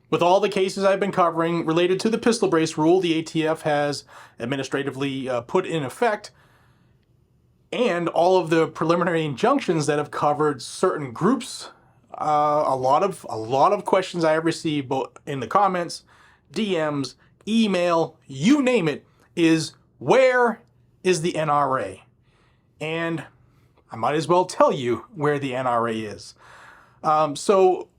With all the cases I've been covering related to the pistol brace rule, the ATF has administratively put in effect, and all of the preliminary injunctions that have covered certain groups. A lot of questions I have received, both in the comments, DMs, email, you name it, is where is the NRA? And I might as well tell you where the NRA is. So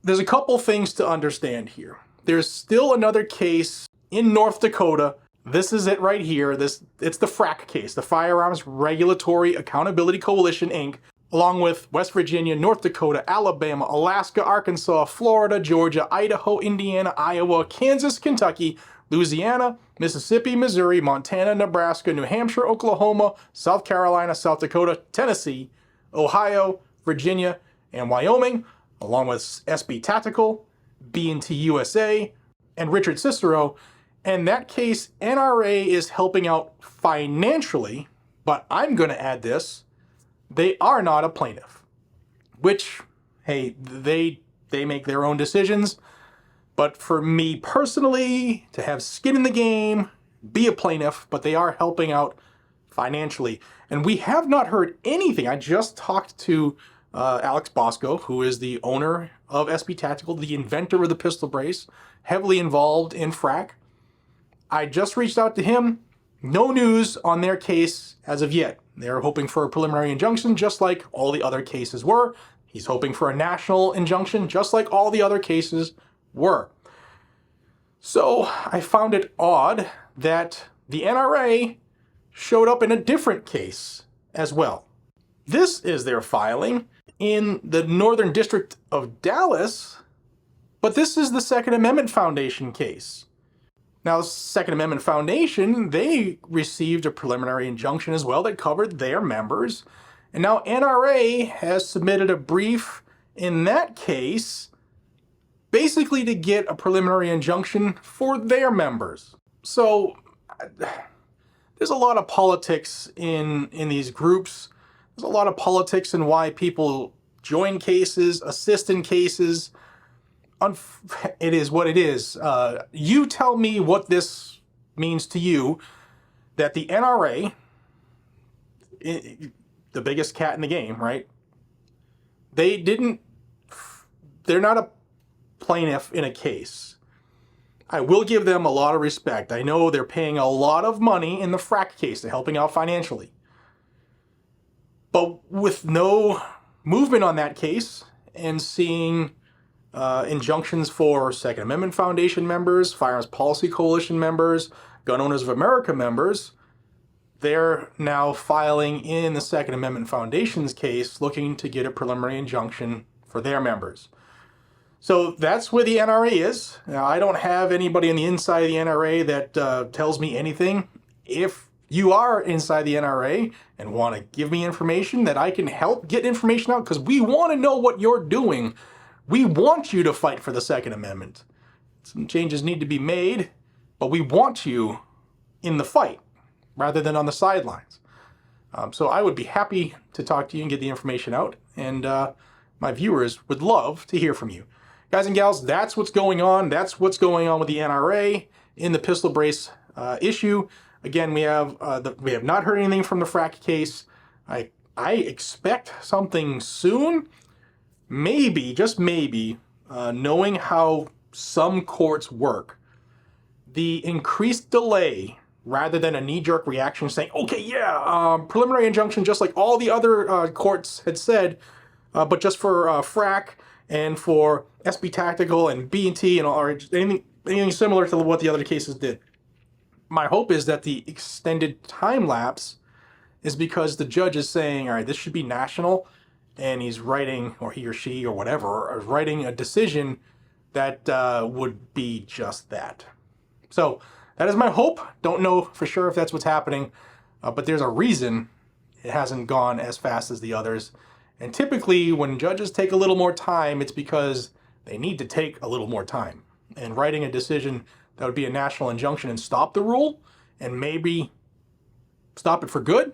there's a couple things to understand here. There's still another case in North Dakota. This is it right here. It's the Frac Case, the Firearms Regulatory Accountability Coalition, Inc., along with West Virginia, North Dakota, Alabama, Alaska, Arkansas, Florida, Georgia, Idaho, Indiana, Iowa, Kansas, Kentucky, Louisiana, Mississippi, Missouri, Montana, Nebraska, New Hampshire, Oklahoma, South Carolina, South Dakota, Tennessee, Ohio, Virginia, and Wyoming, along with SB Tactical, B&T USA, and Richard Cicero. And that case, NRA is helping out financially, but I'm going to add this: they are not a plaintiff. Which, hey, they make their own decisions. But for me personally, to have skin in the game, be a plaintiff, but they are helping out financially. And we have not heard anything. I just talked to Alex Bosco, who is the owner of SB Tactical, the inventor of the pistol brace, heavily involved in Frac. I just reached out to him. No news on their case as of yet. They're hoping for a preliminary injunction, just like all the other cases were. He's hoping for a national injunction, just like all the other cases were. So I found it odd that the NRA showed up in a different case as well. This is their filing in the Northern District of Dallas, but this is the Second Amendment Foundation case. Now, Second Amendment Foundation, they received a preliminary injunction as well that covered their members. And now NRA has submitted a brief in that case basically to get a preliminary injunction for their members. So there's a lot of politics in these groups. There's a lot of politics in why people join cases, assist in cases. It is what it is. You tell me what this means to you, that the NRA, the biggest cat in the game, right? They're not a plaintiff in a case. I will give them a lot of respect. I know they're paying a lot of money in the Frac Case. They're helping out financially. But with no movement on that case and seeing injunctions for Second Amendment Foundation members, Firearms Policy Coalition members, Gun Owners of America members, they're now filing in the Second Amendment Foundation's case looking to get a preliminary injunction for their members. So that's where the NRA is. Now, I don't have anybody on the inside of the NRA that tells me anything. If you are inside the NRA and want to give me information that I can help get information out, because we want to know what you're doing. We want you to fight for the Second Amendment. Some changes need to be made, but we want you in the fight rather than on the sidelines. So I would be happy to talk to you and get the information out, and my viewers would love to hear from you. Guys and gals, that's what's going on. That's what's going on with the NRA in the pistol brace issue. Again, we have not heard anything from the Frac Case. I expect something soon. Maybe, just maybe, knowing how some courts work, the increased delay rather than a knee-jerk reaction saying, okay, yeah, preliminary injunction just like all the other courts had said, but just for Frac and for SB Tactical and B&T and or anything similar to what the other cases did. My hope is that the extended time lapse is because the judge is saying, all right, this should be national, and he's writing, or he or she or whatever, is writing a decision that would be just that. So that is my hope. Don't know for sure if that's what's happening, but there's a reason it hasn't gone as fast as the others. And typically when judges take a little more time, it's because they need to take a little more time. And writing a decision that would be a national injunction and stop the rule, and maybe stop it for good,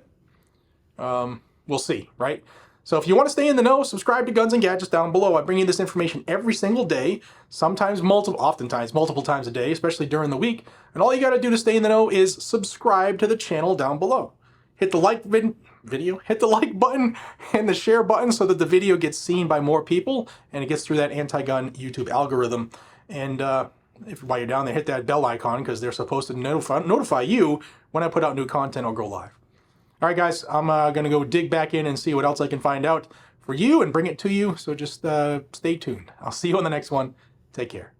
we'll see, right? So if you want to stay in the know, subscribe to Guns and Gadgets down below. I bring you this information every single day, oftentimes multiple times a day, especially during the week. And all you got to do to stay in the know is subscribe to the channel down below. Hit the like hit the like button and the share button so that the video gets seen by more people and it gets through that anti-gun YouTube algorithm. And if while you're down there, hit that bell icon because they're supposed to notify you when I put out new content or go live. All right, guys, I'm going to go dig back in and see what else I can find out for you and bring it to you. So just stay tuned. I'll see you on the next one. Take care.